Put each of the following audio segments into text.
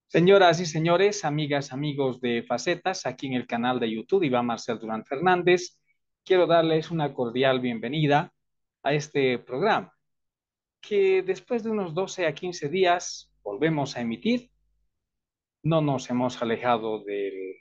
Señoras y señores, amigas, amigos de Facetas, aquí en el canal de YouTube, Iván Marcel Durán Fernández, quiero darles una cordial bienvenida a este programa, que después de unos 12 a 15 días volvemos a emitir. No nos hemos alejado del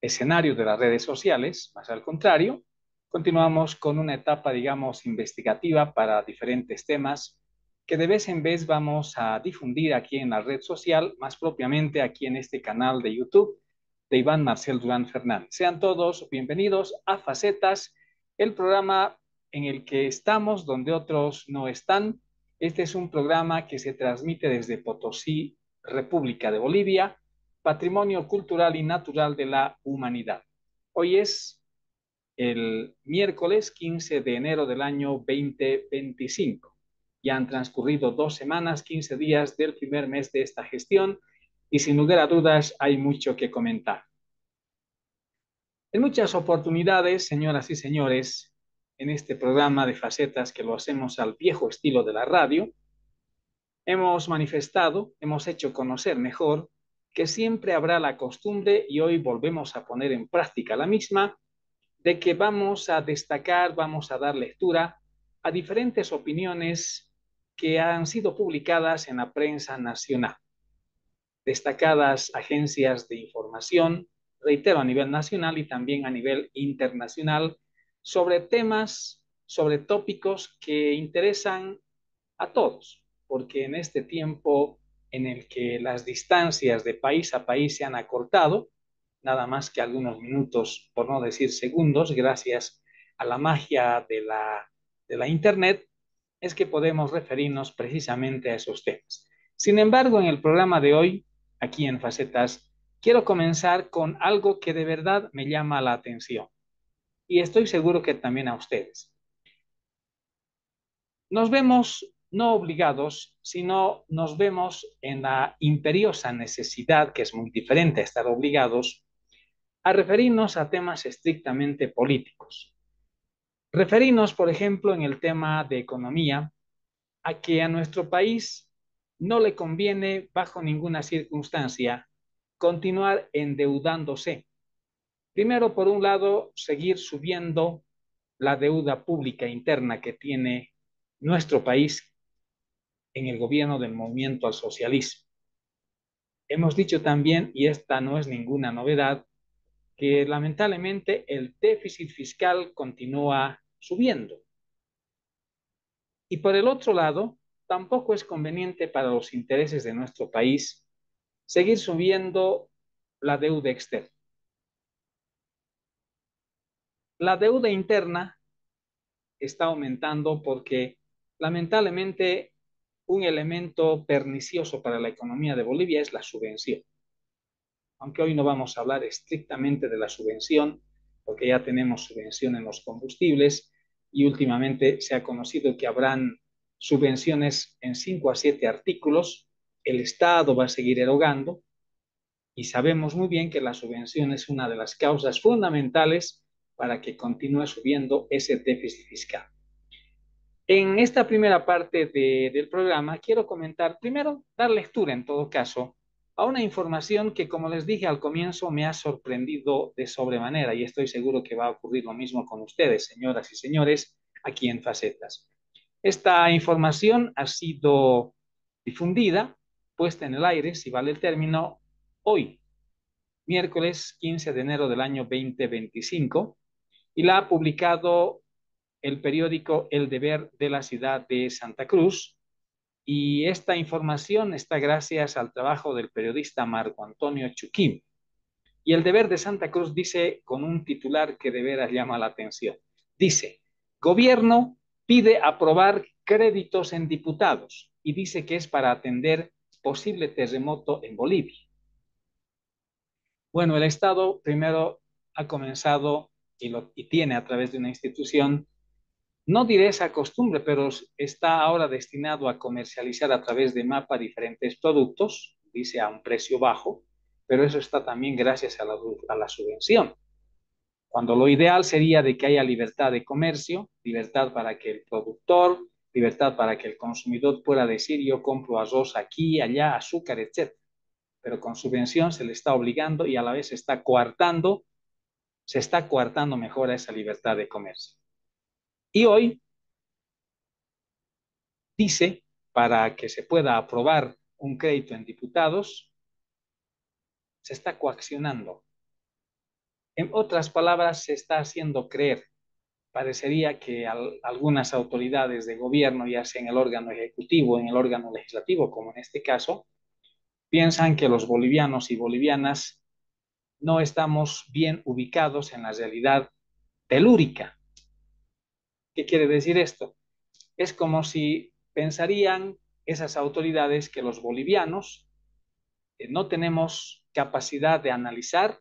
escenario de las redes sociales, más al contrario, continuamos con una etapa, digamos, investigativa para diferentes temas que de vez en vez vamos a difundir aquí en la red social, más propiamente aquí en este canal de YouTube de Iván Marcel Durán Fernández. Sean todos bienvenidos a Facetas, el programa en el que estamos donde otros no están. Este es un programa que se transmite desde Potosí, República de Bolivia, Patrimonio Cultural y Natural de la Humanidad. Hoy es el miércoles 15 de enero del año 2025. Ya han transcurrido 2 semanas, 15 días del primer mes de esta gestión y sin lugar a dudas hay mucho que comentar. En muchas oportunidades, señoras y señores, en este programa de Facetas que lo hacemos al viejo estilo de la radio, hemos manifestado, hemos hecho conocer mejor que siempre habrá la costumbre, y hoy volvemos a poner en práctica la misma, de que vamos a destacar, vamos a dar lectura a diferentes opiniones que han sido publicadas en la prensa nacional, destacadas agencias de información, reitero, a nivel nacional y también a nivel internacional, sobre temas, sobre tópicos que interesan a todos, porque en este tiempo en el que las distancias de país a país se han acortado, nada más que algunos minutos, por no decir segundos, gracias a la magia de la Internet, es que podemos referirnos precisamente a esos temas. Sin embargo, en el programa de hoy, aquí en Facetas, quiero comenzar con algo que de verdad me llama la atención y estoy seguro que también a ustedes. Nos vemos no obligados, sino nos vemos en la imperiosa necesidad, que es muy diferente a estar obligados, a referirnos a temas estrictamente políticos. Referirnos, por ejemplo, en el tema de economía, a que a nuestro país no le conviene bajo ninguna circunstancia continuar endeudándose. Primero, por un lado, seguir subiendo la deuda pública interna que tiene nuestro país en el gobierno del movimiento al socialismo. Hemos dicho también, y esta no es ninguna novedad, que lamentablemente el déficit fiscal continúa subiendo. Y por el otro lado, tampoco es conveniente para los intereses de nuestro país seguir subiendo la deuda externa. La deuda interna está aumentando porque lamentablemente un elemento pernicioso para la economía de Bolivia es la subvención. Aunque hoy no vamos a hablar estrictamente de la subvención, porque ya tenemos subvención en los combustibles y últimamente se ha conocido que habrán subvenciones en 5 a 7 artículos, el Estado va a seguir erogando y sabemos muy bien que la subvención es una de las causas fundamentales para que continúe subiendo ese déficit fiscal. En esta primera parte del programa quiero comentar, primero, dar lectura en todo caso a una información que, como les dije al comienzo, me ha sorprendido de sobremanera y estoy seguro que va a ocurrir lo mismo con ustedes, señoras y señores, aquí en Facetas. Esta información ha sido difundida, puesta en el aire, si vale el término, hoy, miércoles 15 de enero del año 2025, y la ha publicado el periódico El Deber de la ciudad de Santa Cruz. Y esta información está gracias al trabajo del periodista Marco Antonio Chuquim. Y El Deber de Santa Cruz dice con un titular que de veras llama la atención. Dice, gobierno pide aprobar créditos en diputados y dice que es para atender posible terremoto en Bolivia. Bueno, el Estado primero ha comenzado y tiene a través de una institución, no diré esa costumbre, pero está ahora destinado a comercializar a través de MAPA diferentes productos, dice a un precio bajo, pero eso está también gracias a la subvención. Cuando lo ideal sería de que haya libertad de comercio, libertad para que el productor, libertad para que el consumidor pueda decir yo compro arroz aquí, allá, azúcar, etc. pero con subvención se le está obligando y a la vez se está coartando mejor a esa libertad de comercio. Y hoy dice, para que se pueda aprobar un crédito en diputados, se está coaccionando. En otras palabras, se está haciendo creer. Parecería que algunas autoridades de gobierno, ya sea en el órgano ejecutivo, en el órgano legislativo, como en este caso, piensan que los bolivianos y bolivianas no estamos bien ubicados en la realidad telúrica. ¿Qué quiere decir esto? Es como si pensarían esas autoridades que los bolivianos no tenemos capacidad de analizar,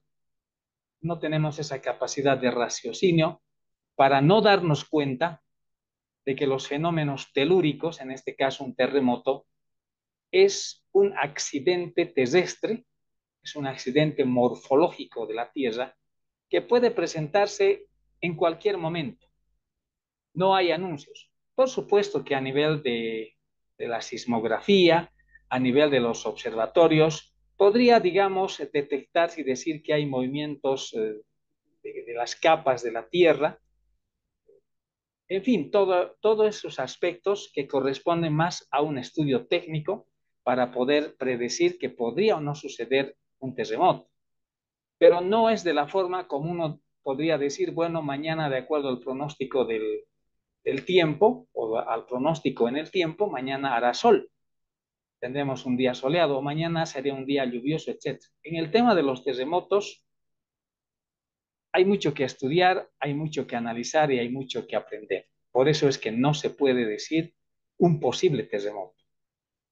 no tenemos esa capacidad de raciocinio para no darnos cuenta de que los fenómenos telúricos, en este caso un terremoto, es un accidente terrestre, es un accidente morfológico de la Tierra que puede presentarse en cualquier momento. No hay anuncios. Por supuesto que a nivel de la sismografía, a nivel de los observatorios, podría, digamos, detectarse y decir que hay movimientos de las capas de la Tierra. En fin, todos esos aspectos que corresponden más a un estudio técnico para poder predecir que podría o no suceder un terremoto. Pero no es de la forma como uno podría decir, bueno, mañana de acuerdo al pronóstico del tiempo o al pronóstico en el tiempo, mañana hará sol. Tendremos un día soleado, mañana sería un día lluvioso, etc. En el tema de los terremotos hay mucho que estudiar, hay mucho que analizar y hay mucho que aprender. Por eso es que no se puede decir un posible terremoto.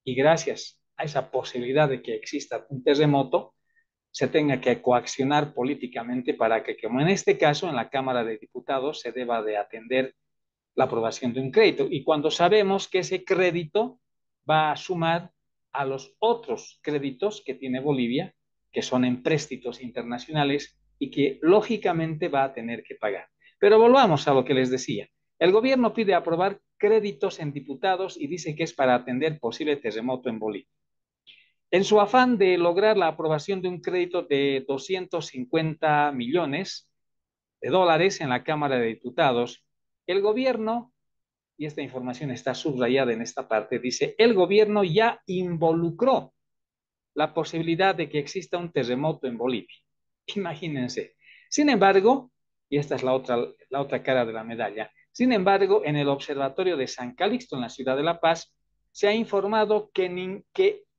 Y gracias a esa posibilidad de que exista un terremoto, se tenga que coaccionar políticamente para que, como en este caso, en la Cámara de Diputados se deba de atender la aprobación de un crédito. Y cuando sabemos que ese crédito va a sumar a los otros créditos que tiene Bolivia, que son empréstitos internacionales y que lógicamente va a tener que pagar. Pero volvamos a lo que les decía. El gobierno pide aprobar créditos en diputados y dice que es para atender posible terremoto en Bolivia. En su afán de lograr la aprobación de un crédito de 250 millones de dólares en la Cámara de Diputados, el gobierno, y esta información está subrayada en esta parte, dice, el gobierno ya involucró la posibilidad de que exista un terremoto en Bolivia. Imagínense. Sin embargo, y esta es la otra cara de la medalla, sin embargo, en el Observatorio de San Calixto, en la ciudad de La Paz, se ha informado que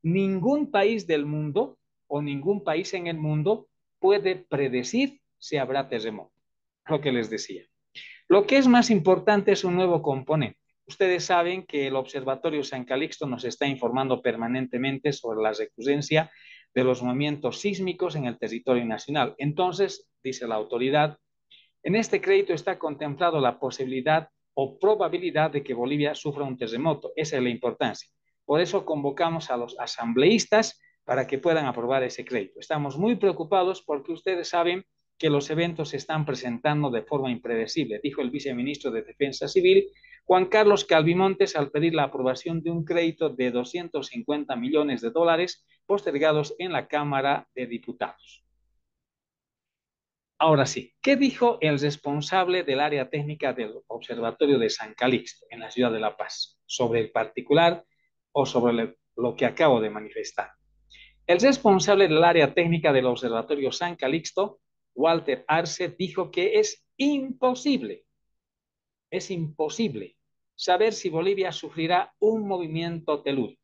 ningún país del mundo o ningún país en el mundo puede predecir si habrá terremoto. Lo que les decía. Lo que es más importante es un nuevo componente. Ustedes saben que el Observatorio San Calixto nos está informando permanentemente sobre la recurrencia de los movimientos sísmicos en el territorio nacional. Entonces, dice la autoridad, en este crédito está contemplado la posibilidad o probabilidad de que Bolivia sufra un terremoto. Esa es la importancia. Por eso convocamos a los asambleístas para que puedan aprobar ese crédito. Estamos muy preocupados porque ustedes saben que los eventos se están presentando de forma impredecible, dijo el viceministro de Defensa Civil, Juan Carlos Calvimontes, al pedir la aprobación de un crédito de 250 millones de dólares postergados en la Cámara de Diputados. Ahora sí, ¿qué dijo el responsable del área técnica del Observatorio de San Calixto en la ciudad de La Paz sobre el particular o sobre lo que acabo de manifestar? El responsable del área técnica del Observatorio San Calixto, Walter Arce, dijo que es imposible saber si Bolivia sufrirá un movimiento telúrico.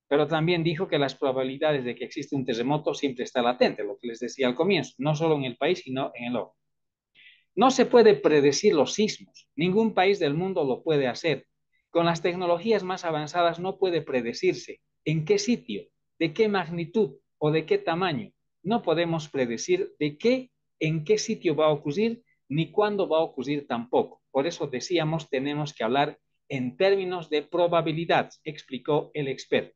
Pero también dijo que las probabilidades de que exista un terremoto siempre está latente, lo que les decía al comienzo, no solo en el país, sino en el otro. No se puede predecir los sismos, ningún país del mundo lo puede hacer. Con las tecnologías más avanzadas no puede predecirse en qué sitio, de qué magnitud o de qué tamaño. No podemos predecir en qué sitio va a ocurrir, ni cuándo va a ocurrir tampoco. Por eso decíamos, tenemos que hablar en términos de probabilidad, explicó el experto.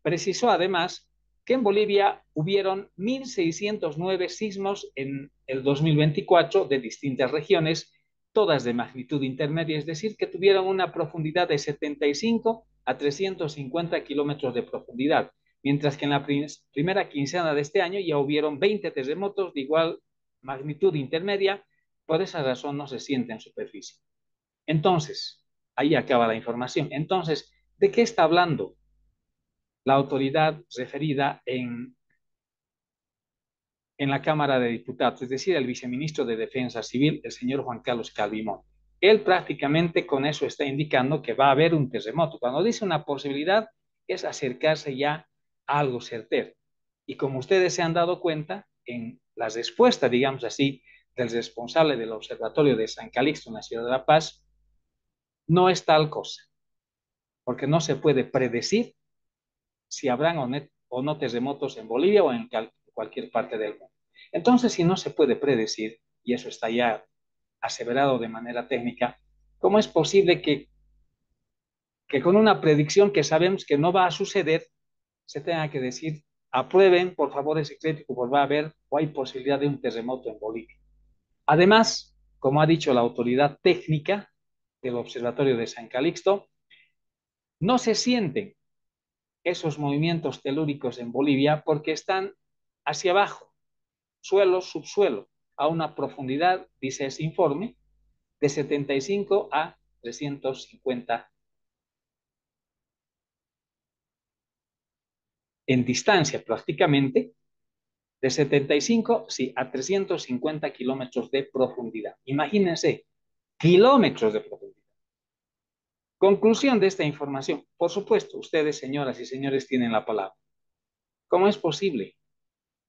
Precisó además que en Bolivia hubieron 1.609 sismos en el 2024 de distintas regiones, todas de magnitud intermedia, es decir, que tuvieron una profundidad de 75 a 350 kilómetros de profundidad. mientras que en la primera quincena de este año ya hubieron 20 terremotos de igual magnitud intermedia, por esa razón no se siente en superficie. Entonces, ahí acaba la información. Entonces, ¿de qué está hablando la autoridad referida en la Cámara de Diputados, es decir, el viceministro de Defensa Civil, el señor Juan Carlos Calvimón? Él prácticamente con eso está indicando que va a haber un terremoto. Cuando dice una posibilidad, es acercarse ya a algo certero. Y como ustedes se han dado cuenta, en la respuesta, digamos así, del responsable del Observatorio de San Calixto en la ciudad de La Paz, no es tal cosa, porque no se puede predecir si habrán o no terremotos en Bolivia o en cualquier parte del mundo. Entonces, si no se puede predecir, y eso está ya aseverado de manera técnica, ¿cómo es posible que con una predicción que sabemos que no va a suceder, se tenga que decir, aprueben por favor ese crédito, pues va a haber o hay posibilidad de un terremoto en Bolivia? Además, como ha dicho la autoridad técnica del Observatorio de San Calixto, no se sienten esos movimientos telúricos en Bolivia porque están hacia abajo, suelo, subsuelo, a una profundidad, dice ese informe, de 75 a 350 en distancia prácticamente, de 75 sí, a 350 kilómetros de profundidad. Imagínense, kilómetros de profundidad. Conclusión de esta información. Por supuesto, ustedes, señoras y señores, tienen la palabra. ¿Cómo es posible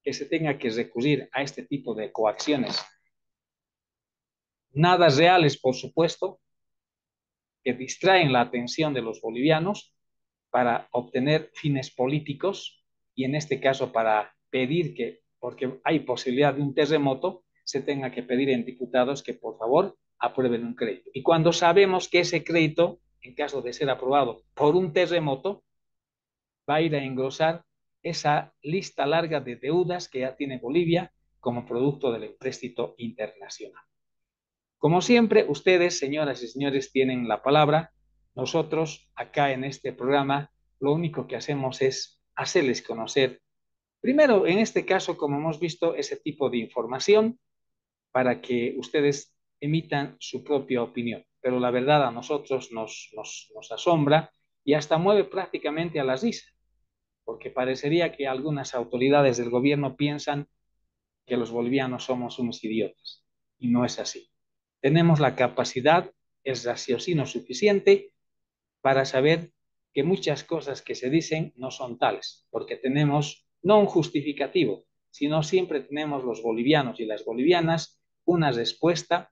que se tenga que recurrir a este tipo de coacciones? Nada reales, por supuesto, que distraen la atención de los bolivianos para obtener fines políticos y en este caso para pedir que, porque hay posibilidad de un terremoto, se tenga que pedir en diputados que por favor aprueben un crédito. Y cuando sabemos que ese crédito, en caso de ser aprobado por un terremoto, va a ir a engrosar esa lista larga de deudas que ya tiene Bolivia como producto del empréstito internacional. Como siempre, ustedes, señoras y señores, tienen la palabra. Nosotros, acá en este programa, lo único que hacemos es hacerles conocer, primero, en este caso, como hemos visto, ese tipo de información para que ustedes emitan su propia opinión. Pero la verdad a nosotros nos asombra y hasta mueve prácticamente a la risa, porque parecería que algunas autoridades del gobierno piensan que los bolivianos somos unos idiotas, y no es así. Tenemos la capacidad, el raciocinio suficiente para saber que muchas cosas que se dicen no son tales, porque tenemos no un justificativo, sino siempre tenemos los bolivianos y las bolivianas una respuesta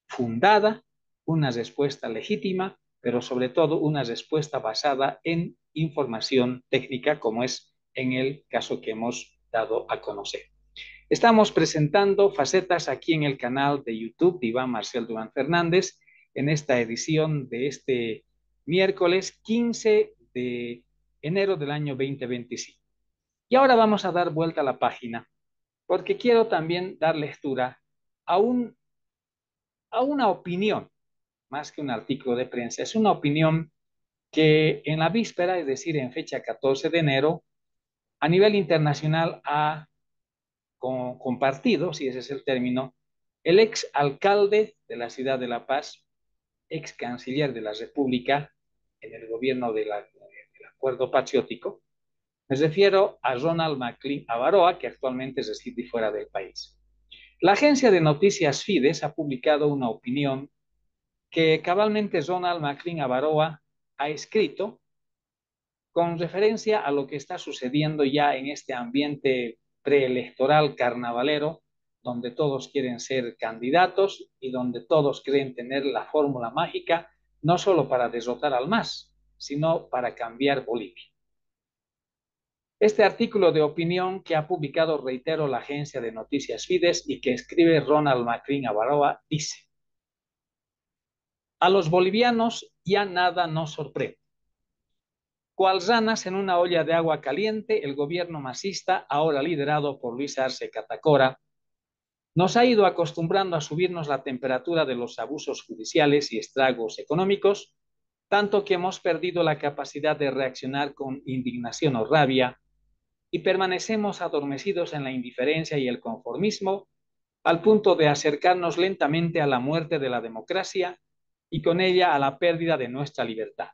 fundada, una respuesta legítima, pero sobre todo una respuesta basada en información técnica, como es en el caso que hemos dado a conocer. Estamos presentando Facetas aquí en el canal de YouTube de Iván Marcel Durán Fernández en esta edición de este miércoles 15 de enero del año 2025. Y ahora vamos a dar vuelta a la página porque quiero también dar lectura a, a una opinión, más que un artículo de prensa. Es una opinión que en la víspera, es decir, en fecha 14 de enero, a nivel internacional ha compartido, si ese es el término, el ex alcalde de la ciudad de La Paz, ex canciller de la República en el gobierno del Acuerdo Patriótico. Me refiero a Ronald McLean Avaroa, que actualmente reside fuera del país. La agencia de noticias Fides ha publicado una opinión que cabalmente Ronald McLean Avaroa ha escrito con referencia a lo que está sucediendo ya en este ambiente preelectoral carnavalero, donde todos quieren ser candidatos y donde todos creen tener la fórmula mágica, no solo para derrotar al MAS, sino para cambiar Bolivia. Este artículo de opinión que ha publicado, reitero, la agencia de noticias Fides y que escribe Ronald McLean Avaroa dice: a los bolivianos ya nada nos sorprende. Cual ranas en una olla de agua caliente, el gobierno masista, ahora liderado por Luis Arce Catacora, nos ha ido acostumbrando a subirnos la temperatura de los abusos judiciales y estragos económicos, tanto que hemos perdido la capacidad de reaccionar con indignación o rabia y permanecemos adormecidos en la indiferencia y el conformismo al punto de acercarnos lentamente a la muerte de la democracia y con ella a la pérdida de nuestra libertad.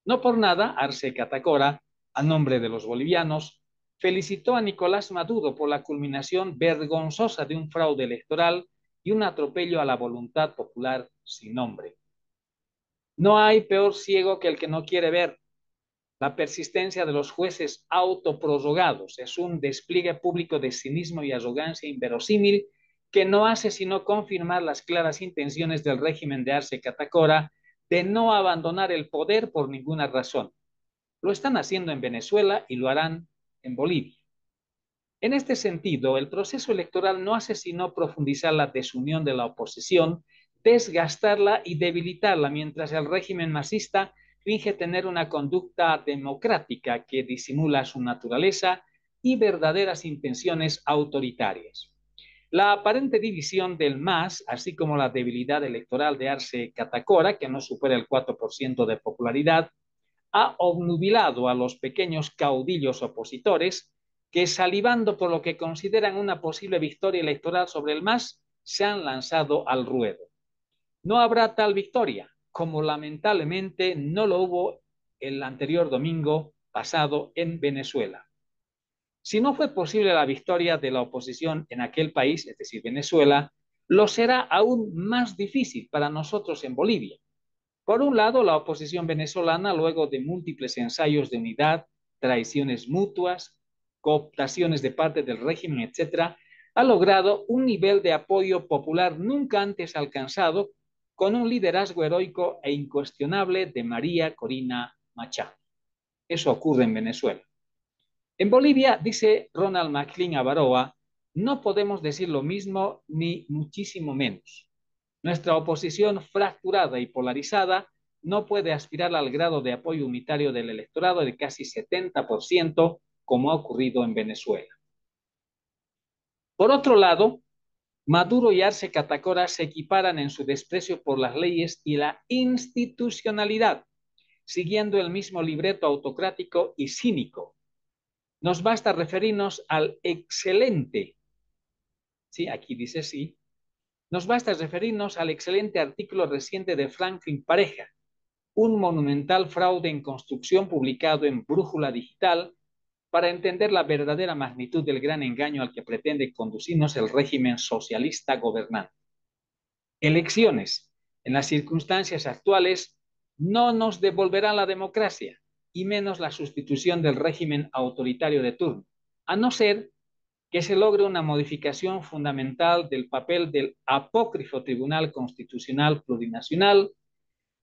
No por nada, Arce Catacora, a nombre de los bolivianos, felicitó a Nicolás Maduro por la culminación vergonzosa de un fraude electoral y un atropello a la voluntad popular sin nombre. No hay peor ciego que el que no quiere ver. La persistencia de los jueces autoprorrogados es un despliegue público de cinismo y arrogancia inverosímil que no hace sino confirmar las claras intenciones del régimen de Arce Catacora de no abandonar el poder por ninguna razón. Lo están haciendo en Venezuela y lo harán en Bolivia. En este sentido, el proceso electoral no hace sino profundizar la desunión de la oposición, desgastarla y debilitarla, mientras el régimen masista finge tener una conducta democrática que disimula su naturaleza y verdaderas intenciones autoritarias. La aparente división del MAS, así como la debilidad electoral de Arce Catacora, que no supera el 4% de popularidad, ha obnubilado a los pequeños caudillos opositores que, salivando por lo que consideran una posible victoria electoral sobre el MAS, se han lanzado al ruedo. No habrá tal victoria, como lamentablemente no lo hubo el anterior domingo pasado en Venezuela. Si no fue posible la victoria de la oposición en aquel país, es decir, Venezuela, lo será aún más difícil para nosotros en Bolivia. Por un lado, la oposición venezolana, luego de múltiples ensayos de unidad, traiciones mutuas, cooptaciones de parte del régimen, etcétera, ha logrado un nivel de apoyo popular nunca antes alcanzado, con un liderazgo heroico e incuestionable de María Corina Machado. Eso ocurre en Venezuela. En Bolivia, dice Ronald McLean Avaroa, no podemos decir lo mismo ni muchísimo menos. Nuestra oposición fracturada y polarizada no puede aspirar al grado de apoyo unitario del electorado de casi 70%, como ha ocurrido en Venezuela. Por otro lado, Maduro y Arce Catacora se equiparan en su desprecio por las leyes y la institucionalidad, siguiendo el mismo libreto autocrático y cínico. Nos basta referirnos al excelente, sí, aquí dice sí, nos basta referirnos al excelente artículo reciente de Franklin Pareja, un monumental fraude en construcción publicado en Brújula Digital, para entender la verdadera magnitud del gran engaño al que pretende conducirnos el régimen socialista gobernante. Elecciones, en las circunstancias actuales, no nos devolverán la democracia, y menos la sustitución del régimen autoritario de turno, a no ser que se logre una modificación fundamental del papel del apócrifo Tribunal Constitucional Plurinacional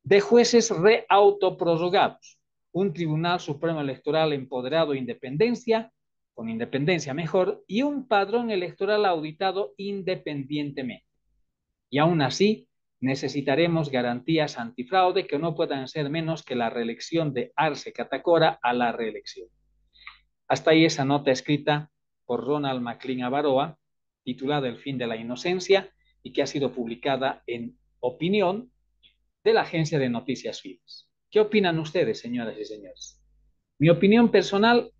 de jueces reautoprorrogados, un Tribunal Supremo Electoral empoderado con independencia mejor, y un padrón electoral auditado independientemente. Y aún así, necesitaremos garantías antifraude que no puedan ser menos que la reelección de Arce Catacora a la reelección. Hasta ahí esa nota escrita por Ronald McLean Avaroa, titulada El fin de la inocencia, y que ha sido publicada en Opinión de la agencia de noticias FIDES. ¿Qué opinan ustedes, señoras y señores? Mi opinión personal,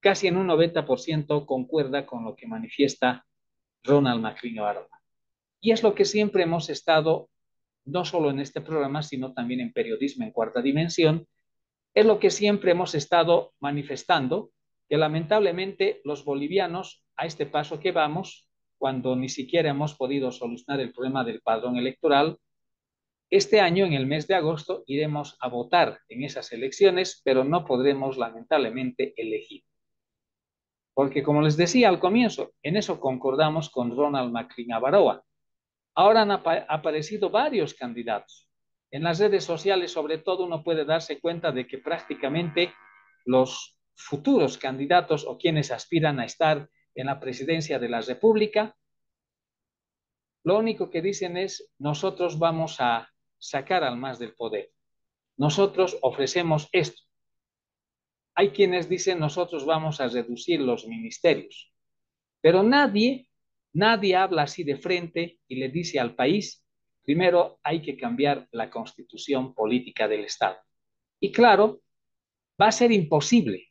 casi en un 90% concuerda con lo que manifiesta Ronald McLean Avaroa. Y es lo que siempre hemos estado, no solo en este programa, sino también en Periodismo en Cuarta Dimensión, es lo que siempre hemos estado manifestando, que lamentablemente los bolivianos, a este paso que vamos, cuando ni siquiera hemos podido solucionar el problema del padrón electoral, este año, en el mes de agosto, iremos a votar en esas elecciones, pero no podremos lamentablemente elegir. Porque, como les decía al comienzo, en eso concordamos con Ronald McLean Avaroa. Ahora han aparecido varios candidatos. En las redes sociales, sobre todo, uno puede darse cuenta de que prácticamente los futuros candidatos o quienes aspiran a estar en la presidencia de la República, lo único que dicen es: nosotros vamos a sacar al MAS del poder. Nosotros ofrecemos esto. Hay quienes dicen: nosotros vamos a reducir los ministerios. Pero nadie habla así de frente y le dice al país: primero hay que cambiar la constitución política del Estado. Y claro, va a ser imposible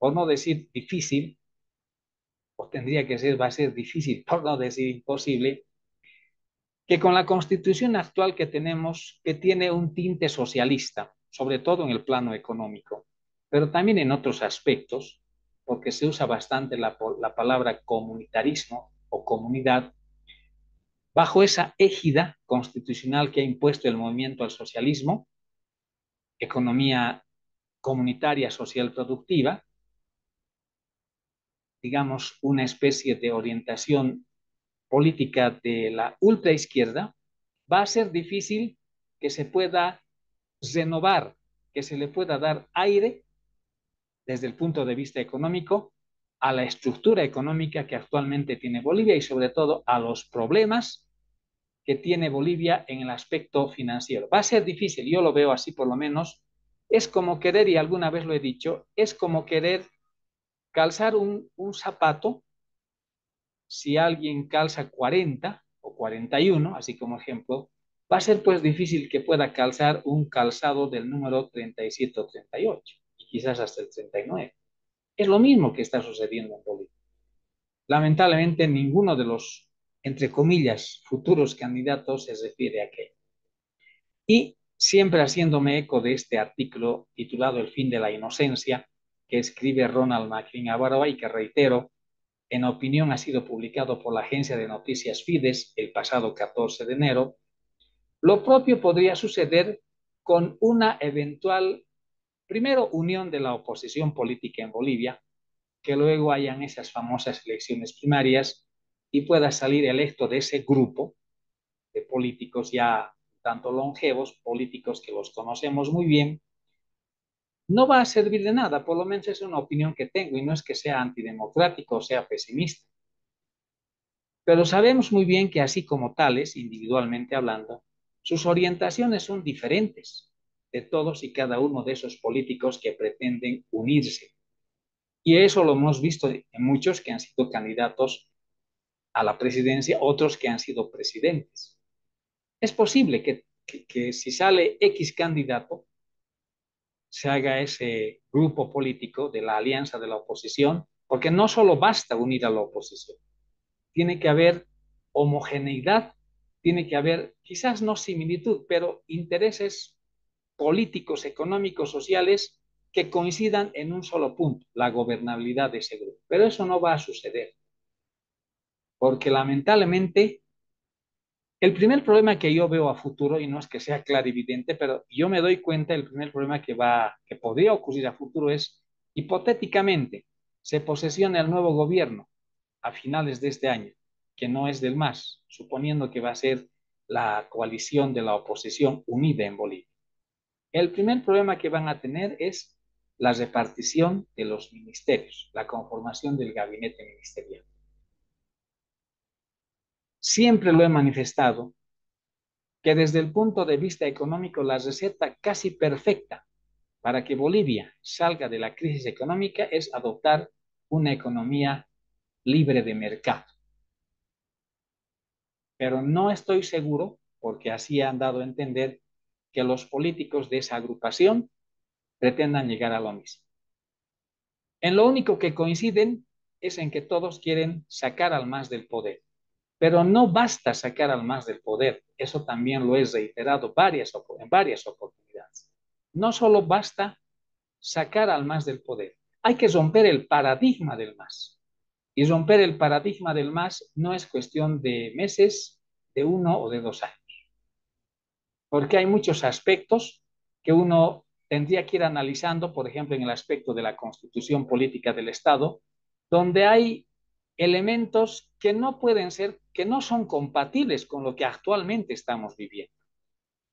por no decir difícil, o tendría que ser, va a ser difícil, por no decir imposible, que con la constitución actual que tenemos, que tiene un tinte socialista, sobre todo en el plano económico, pero también en otros aspectos, porque se usa bastante la palabra comunitarismo o comunidad, bajo esa égida constitucional que ha impuesto el movimiento al socialismo, economía comunitaria social productiva, digamos, una especie de orientación política de la ultraizquierda, va a ser difícil que se pueda renovar, que se le pueda dar aire desde el punto de vista económico a la estructura económica que actualmente tiene Bolivia y sobre todo a los problemas que tiene Bolivia en el aspecto financiero. Va a ser difícil, yo lo veo así por lo menos, es como querer, y alguna vez lo he dicho, es como querer calzar un zapato, si alguien calza 40 o 41, así como ejemplo, va a ser pues difícil que pueda calzar un calzado del número 37 o 38, y quizás hasta el 39. Es lo mismo que está sucediendo en Bolivia. Lamentablemente ninguno de los, entre comillas, futuros candidatos se refiere a aquello. Y siempre haciéndome eco de este artículo titulado El fin de la inocencia, que escribe Ronald McLean Avaroa y que reitero, en opinión ha sido publicado por la agencia de noticias Fides el pasado 14 de enero, lo propio podría suceder con una eventual, primero, unión de la oposición política en Bolivia, que luego hayan esas famosas elecciones primarias y pueda salir electo de ese grupo de políticos ya tanto longevos, políticos que los conocemos muy bien, no va a servir de nada, por lo menos es una opinión que tengo y no es que sea antidemocrático o sea pesimista. Pero sabemos muy bien que así como tales, individualmente hablando, sus orientaciones son diferentes de todos y cada uno de esos políticos que pretenden unirse. Y eso lo hemos visto en muchos que han sido candidatos a la presidencia, otros que han sido presidentes. Es posible que si sale X candidato, se haga ese grupo político de la alianza de la oposición, porque no solo basta unir a la oposición, tiene que haber homogeneidad, tiene que haber quizás no similitud, pero intereses políticos, económicos, sociales que coincidan en un solo punto, la gobernabilidad de ese grupo. Pero eso no va a suceder, porque lamentablemente el primer problema que yo veo a futuro, y no es que sea clarividente, pero yo me doy cuenta, el primer problema que podría ocurrir a futuro es, hipotéticamente, se posesiona el nuevo gobierno a finales de este año, que no es del MAS, suponiendo que va a ser la coalición de la oposición unida en Bolivia. El primer problema que van a tener es la repartición de los ministerios, la conformación del gabinete ministerial. Siempre lo he manifestado que desde el punto de vista económico la receta casi perfecta para que Bolivia salga de la crisis económica es adoptar una economía libre de mercado. Pero no estoy seguro, porque así han dado a entender, que los políticos de esa agrupación pretendan llegar a lo mismo. En lo único que coinciden es en que todos quieren sacar al MAS del poder. Pero no basta sacar al MAS del poder, eso también lo he reiterado en varias oportunidades. No solo basta sacar al MAS del poder, hay que romper el paradigma del MAS. Y romper el paradigma del MAS no es cuestión de meses, de 1 o de 2 años, porque hay muchos aspectos que uno tendría que ir analizando, por ejemplo, en el aspecto de la constitución política del Estado, donde hay elementos que no pueden ser, que no son compatibles con lo que actualmente estamos viviendo.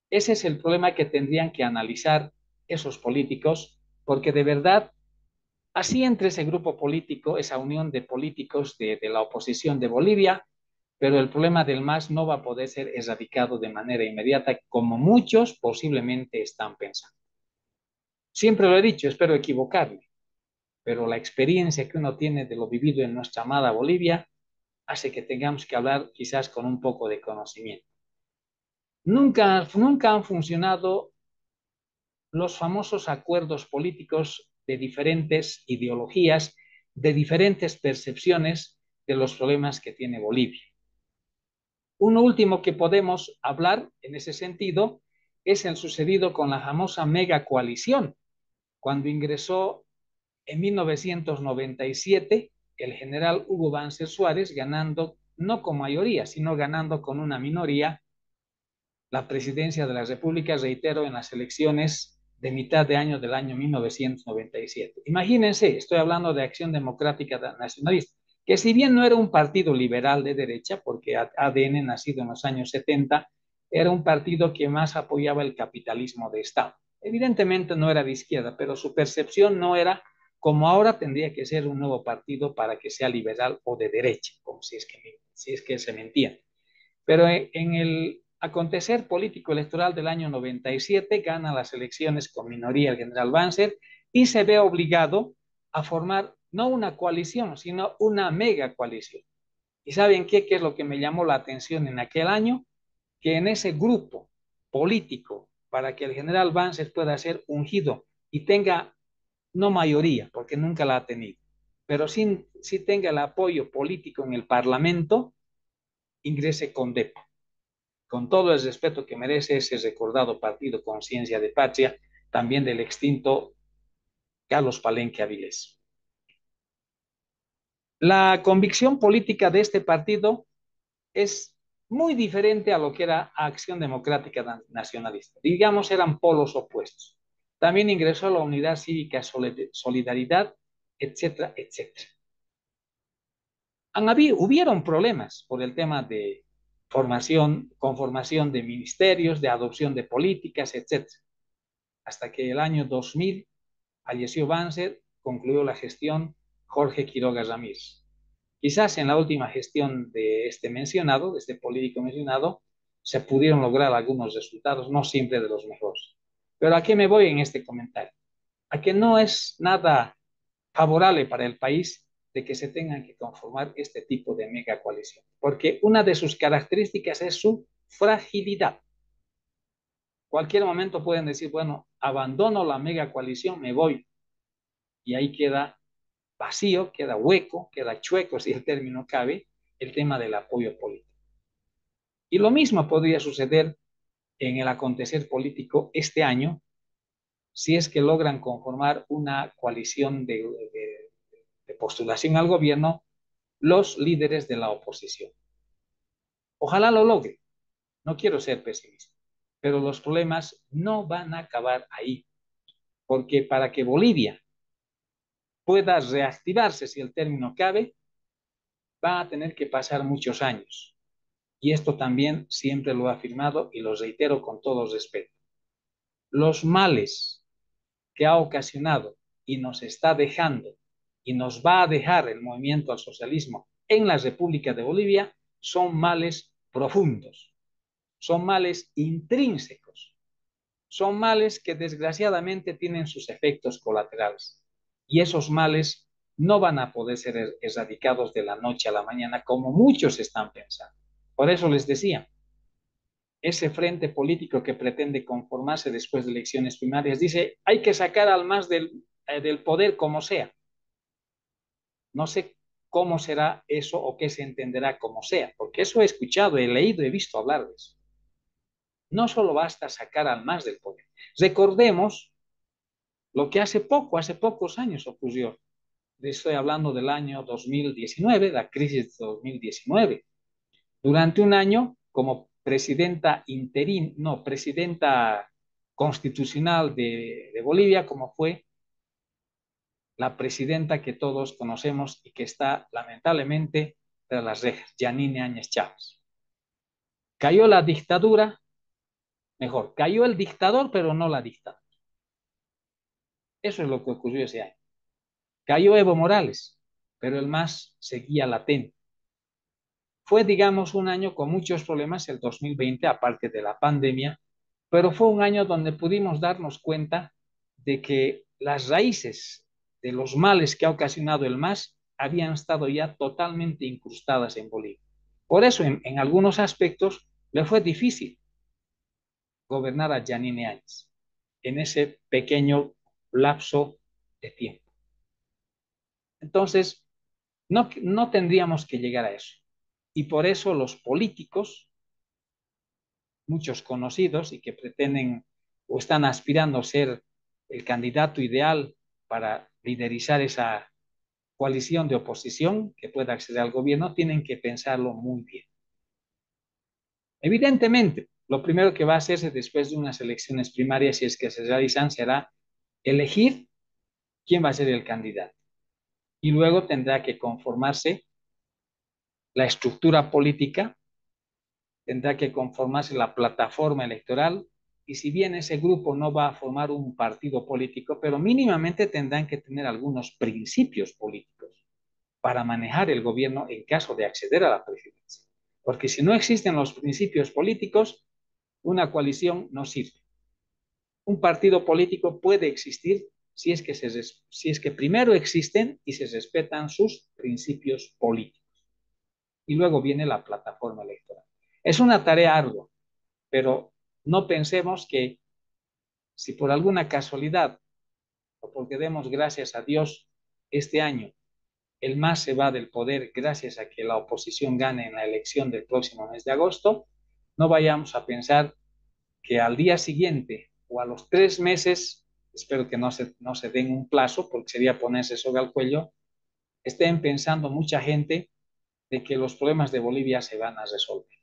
Ese es el problema que tendrían que analizar esos políticos, porque de verdad, así entre ese grupo político, esa unión de políticos de la oposición de Bolivia, pero el problema del MAS no va a poder ser erradicado de manera inmediata, como muchos posiblemente están pensando. Siempre lo he dicho, espero equivocarme, pero la experiencia que uno tiene de lo vivido en nuestra amada Bolivia hace que tengamos que hablar quizás con un poco de conocimiento. Nunca han funcionado los famosos acuerdos políticos de diferentes ideologías, de diferentes percepciones de los problemas que tiene Bolivia. Uno último que podemos hablar en ese sentido es el sucedido con la famosa mega coalición, cuando ingresó en 1997 el general Hugo Banzer Suárez ganando no con mayoría, sino ganando con una minoría la presidencia de la República, reitero, en las elecciones de mitad de año del año 1997. Imagínense, estoy hablando de Acción Democrática Nacionalista, que si bien no era un partido liberal de derecha, porque ADN, nacido en los años 70, era un partido que más apoyaba el capitalismo de Estado. Evidentemente no era de izquierda, pero su percepción no era como ahora tendría que ser un nuevo partido para que sea liberal o de derecha, como si es que se me entiende. Pero en el acontecer político electoral del año 97 gana las elecciones con minoría el general Banzer y se ve obligado a formar no una coalición, sino una mega coalición. ¿Y saben qué? ¿Qué es lo que me llamó la atención en aquel año? Que en ese grupo político, para que el general Banzer pueda ser ungido y tenga no mayoría, porque nunca la ha tenido, pero sí tenga el apoyo político en el Parlamento, ingrese con DEPA, con todo el respeto que merece ese recordado partido Conciencia de Patria, también del extinto Carlos Palenque Avilés. La convicción política de este partido es muy diferente a lo que era Acción Democrática Nacionalista. Digamos, eran polos opuestos. También ingresó a la Unidad Cívica Solidaridad, etcétera, etcétera. Hubieron problemas por el tema de conformación de ministerios, de adopción de políticas, etcétera. Hasta que el año 2000 falleció Banzer, concluyó la gestión Jorge Quiroga Ramírez. Quizás en la última gestión de de este político mencionado, se pudieron lograr algunos resultados, no siempre de los mejores. Pero ¿a qué me voy en este comentario? A que no es nada favorable para el país de que se tengan que conformar este tipo de mega coalición, porque una de sus características es su fragilidad. Cualquier momento pueden decir, bueno, abandono la mega coalición, me voy, y ahí queda vacío, queda hueco, queda chueco, si el término cabe, el tema del apoyo político. Y lo mismo podría suceder en el acontecer político este año, si es que logran conformar una coalición de postulación al gobierno los líderes de la oposición. Ojalá lo logre, no quiero ser pesimista, pero los problemas no van a acabar ahí, porque para que Bolivia pueda reactivarse, si el término cabe, va a tener que pasar muchos años. Y esto también siempre lo he afirmado y lo reitero con todo respeto. Los males que ha ocasionado y nos está dejando y nos va a dejar el movimiento al socialismo en la República de Bolivia son males profundos, son males intrínsecos, son males que desgraciadamente tienen sus efectos colaterales. Y esos males no van a poder ser erradicados de la noche a la mañana como muchos están pensando. Por eso les decía, ese frente político que pretende conformarse después de elecciones primarias dice, hay que sacar al MAS del poder como sea. No sé cómo será eso o qué se entenderá como sea, porque eso he escuchado, he leído, he visto hablar de eso. No solo basta sacar al MAS del poder. Recordemos lo que hace pocos años ocurrió. Estoy hablando del año 2019, la crisis de 2019. Durante un año, como presidenta constitucional de Bolivia, como fue la presidenta que todos conocemos y que está lamentablemente tras las rejas, Yanine Áñez Chávez. Cayó la dictadura, mejor, cayó el dictador, pero no la dictadura. Eso es lo que ocurrió ese año. Cayó Evo Morales, pero el MAS seguía latente. Fue, digamos, un año con muchos problemas, el 2020, aparte de la pandemia, pero fue un año donde pudimos darnos cuenta de que las raíces de los males que ha ocasionado el MAS habían estado ya totalmente incrustadas en Bolivia. Por eso, en algunos aspectos, le fue difícil gobernar a Yanine Áñez en ese pequeño lapso de tiempo. Entonces, no tendríamos que llegar a eso. Y por eso los políticos, muchos conocidos y que pretenden o están aspirando a ser el candidato ideal para liderizar esa coalición de oposición que pueda acceder al gobierno, tienen que pensarlo muy bien. Evidentemente, lo primero que va a hacerse después de unas elecciones primarias, si es que se realizan, será elegir quién va a ser el candidato. Y luego tendrá que conformarse la estructura política, tendrá que conformarse la plataforma electoral, y si bien ese grupo no va a formar un partido político, pero mínimamente tendrán que tener algunos principios políticos para manejar el gobierno en caso de acceder a la presidencia. Porque si no existen los principios políticos, una coalición no sirve. Un partido político puede existir si es que primero existen y se respetan sus principios políticos. Y luego viene la plataforma electoral. Es una tarea ardua, pero no pensemos que si por alguna casualidad o porque demos gracias a Dios este año el MAS se va del poder gracias a que la oposición gane en la elección del próximo mes de agosto, no vayamos a pensar que al día siguiente o a los 3 meses, espero que no se den un plazo porque sería ponerse soga al cuello, estén pensando mucha gente de que los problemas de Bolivia se van a resolver.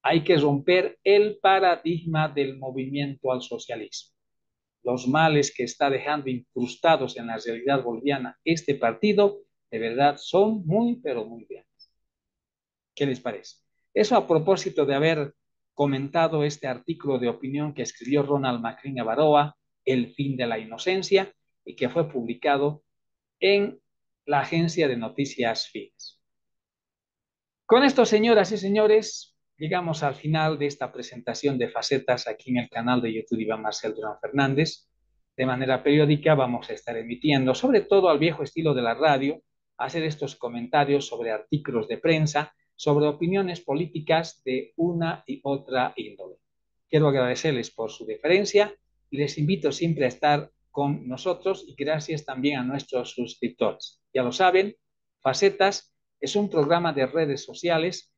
Hay que romper el paradigma del movimiento al socialismo. Los males que está dejando incrustados en la realidad boliviana este partido, de verdad, son muy, pero muy grandes. ¿Qué les parece? Eso a propósito de haber comentado este artículo de opinión que escribió Ronald Macrin Baroa, El fin de la inocencia, y que fue publicado en la agencia de noticias FIDES. Con esto, señoras y señores, llegamos al final de esta presentación de facetas aquí en el canal de YouTube Iván Marcel Durán Fernández. De manera periódica vamos a estar emitiendo, sobre todo al viejo estilo de la radio, hacer estos comentarios sobre artículos de prensa, sobre opiniones políticas de una y otra índole. Quiero agradecerles por su deferencia y les invito siempre a estar con nosotros y gracias también a nuestros suscriptores. Ya lo saben, Facetas es un programa de redes sociales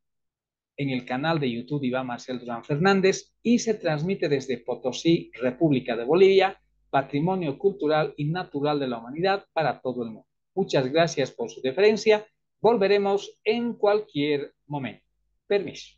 en el canal de YouTube Iván Marcel Durán Fernández y se transmite desde Potosí, República de Bolivia, patrimonio cultural y natural de la humanidad para todo el mundo. Muchas gracias por su deferencia. Volveremos en cualquier momento. Permiso.